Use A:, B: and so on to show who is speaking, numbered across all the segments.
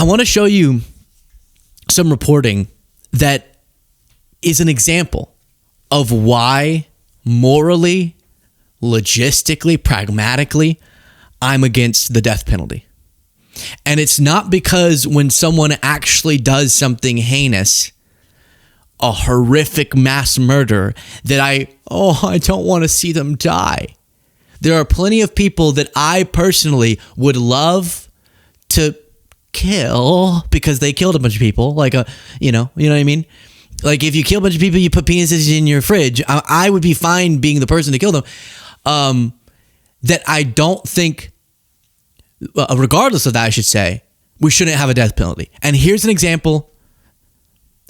A: I want to show you some reporting that is an example of why morally, logistically, pragmatically, I'm against the death penalty. And it's not because when someone actually does something heinous, a horrific mass murder, that I don't want to see them die. There are plenty of people that I personally would love to kill because they killed a bunch of people. Like, you know what I mean? Like, if you kill a bunch of people, you put penises in your fridge. I would be fine being the person to kill them. That I don't think, regardless of that, I should say, we shouldn't have a death penalty. And here's an example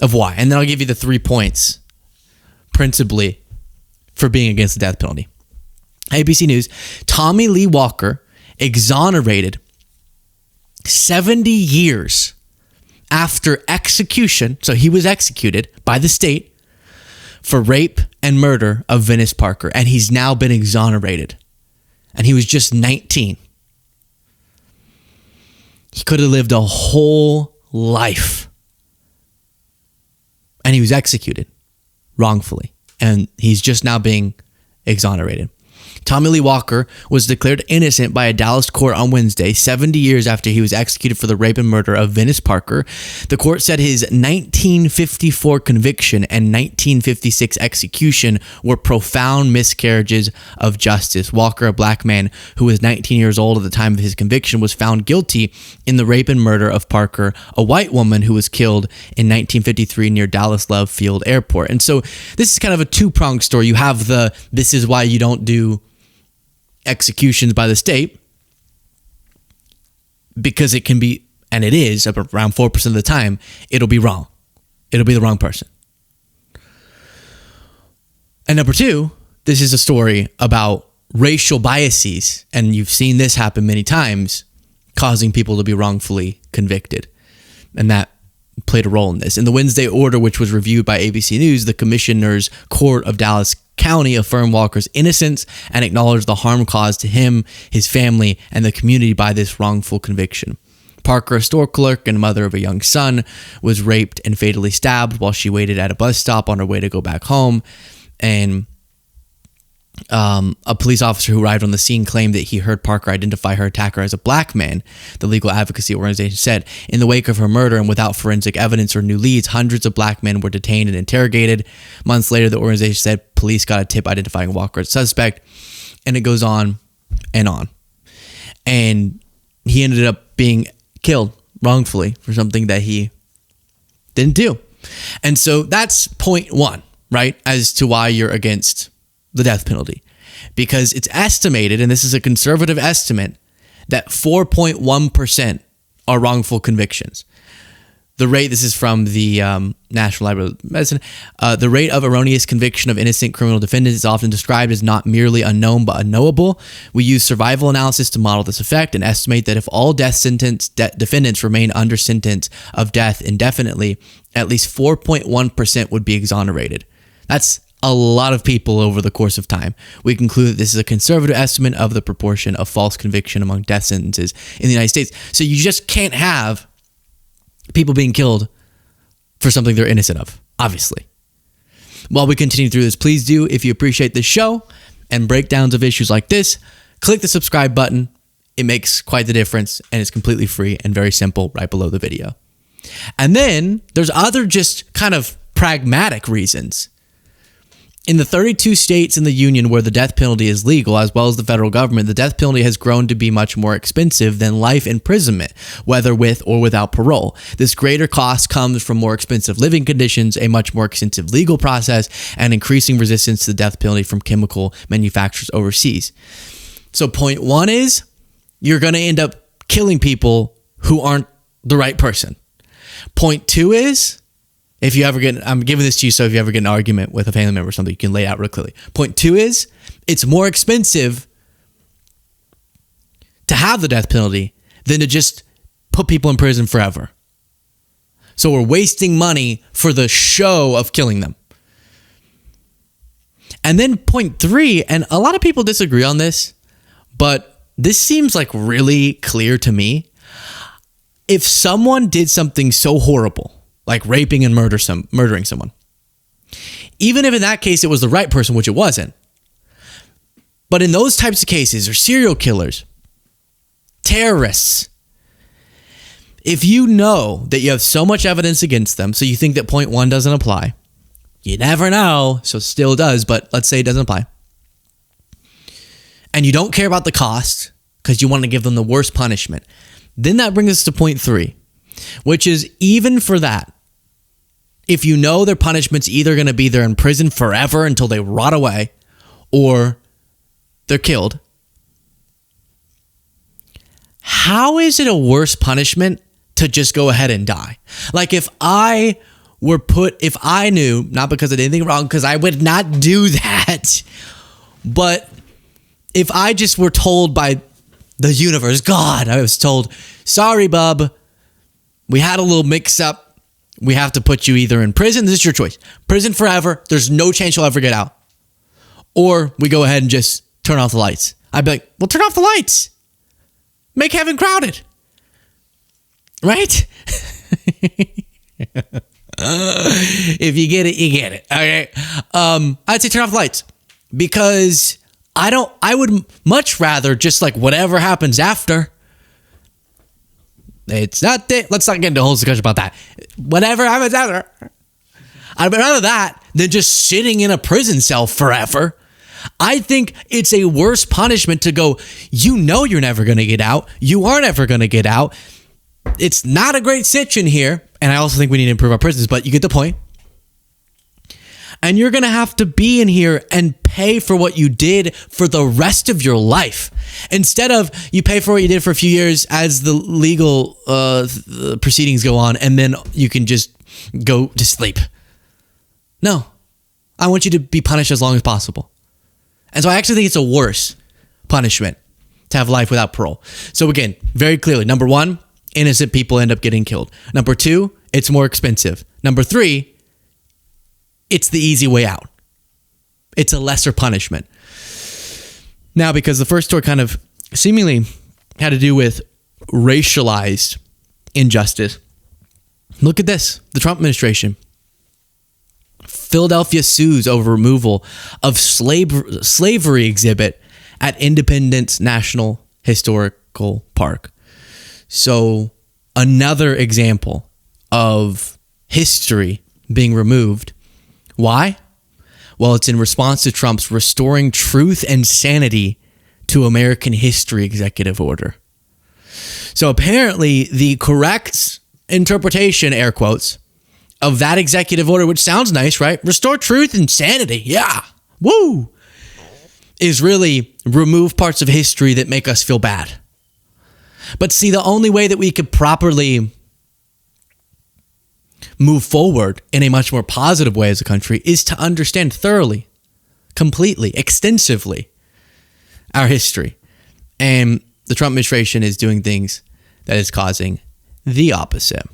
A: of why. And then I'll give you the 3 points, principally, for being against the death penalty. ABC News, Tommy Lee Walker exonerated 70 years after execution. So he was executed by the state for rape and murder of Venice Parker. And he's now been exonerated. And he was just 19. He could have lived a whole life. And he was executed wrongfully. And he's just now being exonerated. Tommy Lee Walker was declared innocent by a Dallas court on Wednesday, 70 years after he was executed for the rape and murder of Venice Parker. The court said his 1954 conviction and 1956 execution were profound miscarriages of justice. Walker, a black man who was 19 years old at the time of his conviction, was found guilty in the rape and murder of Parker, a white woman who was killed in 1953 near Dallas Love Field Airport. And so this is kind of a two-pronged story. You have this is why you don't do executions by the state, because it can be, and it is, around 4% of the time, it'll be wrong. It'll be the wrong person. And number two, this is a story about racial biases, and you've seen this happen many times, causing people to be wrongfully convicted. And that played a role in this. In the Wednesday order, which was reviewed by ABC News, the Commissioner's Court of Dallas County affirmed Walker's innocence and acknowledged the harm caused to him, his family, and the community by this wrongful conviction. Parker, a store clerk and mother of a young son, was raped and fatally stabbed while she waited at a bus stop on her way to go back home. And a police officer who arrived on the scene claimed that he heard Parker identify her attacker as a black man. The legal advocacy organization said, in the wake of her murder and without forensic evidence or new leads, hundreds of black men were detained and interrogated. Months later, the organization said police got a tip identifying Walker as suspect, and it goes on and on. And he ended up being killed wrongfully for something that he didn't do. And so that's point one, right, as to why you're against the death penalty, because it's estimated, and this is a conservative estimate, that 4.1% are wrongful convictions. The rate, this is from the National Library of Medicine, the rate of erroneous conviction of innocent criminal defendants is often described as not merely unknown but unknowable. We use survival analysis to model this effect and estimate that if all death sentence defendants remain under sentence of death indefinitely, at least 4.1% would be exonerated. That's a lot of people over the course of time. We conclude that this is a conservative estimate of the proportion of false conviction among death sentences in the United States. So you just can't have people being killed for something they're innocent of, obviously. While we continue through this, please do, if you appreciate this show and breakdowns of issues like this, click the subscribe button. It makes quite the difference, and it's completely free and very simple right below the video. And then there's other just kind of pragmatic reasons. In the 32 states in the union where the death penalty is legal, as well as the federal government, the death penalty has grown to be much more expensive than life imprisonment, whether with or without parole. This greater cost comes from more expensive living conditions, a much more extensive legal process, and increasing resistance to the death penalty from chemical manufacturers overseas. So point one is, you're going to end up killing people who aren't the right person. Point two is, if you ever get, I'm giving this to you so if you ever get an argument with a family member or something, you can lay it out real clearly. Point two is, it's more expensive to have the death penalty than to just put people in prison forever. So we're wasting money for the show of killing them. And then point three, and a lot of people disagree on this, but this seems like really clear to me. if someone did something so horrible, like raping and murdering someone, even if in that case it was the right person, which it wasn't, but in those types of cases, or serial killers, terrorists, if you know that you have so much evidence against them, so you think that point one doesn't apply, you never know, so it still does, but let's say it doesn't apply, and you don't care about the cost because you want to give them the worst punishment, then that brings us to point three, which is even for that, if you know their punishment's either going to be they're in prison forever until they rot away or they're killed, how is it a worse punishment to just go ahead and die? Like if I knew, not because I did anything wrong, because I would not do that, but if I just were told by the universe, God, I was told, sorry, bub, we had a little mix up. We have to put you either in prison. This is your choice. Prison forever. There's no chance you'll ever get out. Or we go ahead and just turn off the lights. I'd be like, well, turn off the lights. Make heaven crowded. Right? If you get it, you get it. Okay. I'd say turn off the lights because I would much rather just like whatever happens after. It's not that. Let's not get into a whole discussion about that. Whatever happens after. I'd rather that than just sitting in a prison cell forever. I think it's a worse punishment to go, you know you're never going to get out. You are never going to get out. It's not a great sitch in here. And I also think we need to improve our prisons, but you get the point. And you're going to have to be in here and pay for what you did for the rest of your life. Instead of you pay for what you did for a few years as the legal proceedings go on, and then you can just go to sleep. No, I want you to be punished as long as possible. And so I actually think it's a worse punishment to have life without parole. So again, very clearly, number one, innocent people end up getting killed. Number two, it's more expensive. Number three, it's the easy way out. It's a lesser punishment. Now, because the first story kind of seemingly had to do with racialized injustice, look at this. The Trump administration. Philadelphia sues over removal of slavery exhibit at Independence National Historical Park. So another example of history being removed. Why? Well, it's in response to Trump's Restoring Truth and Sanity to American History executive order. So apparently the correct interpretation, air quotes, of that executive order, which sounds nice, right? Restore truth and sanity. Yeah. Woo. Is really remove parts of history that make us feel bad. But see, the only way that we could properly move forward in a much more positive way as a country is to understand thoroughly, completely, extensively our history. And the Trump administration is doing things that is causing the opposite.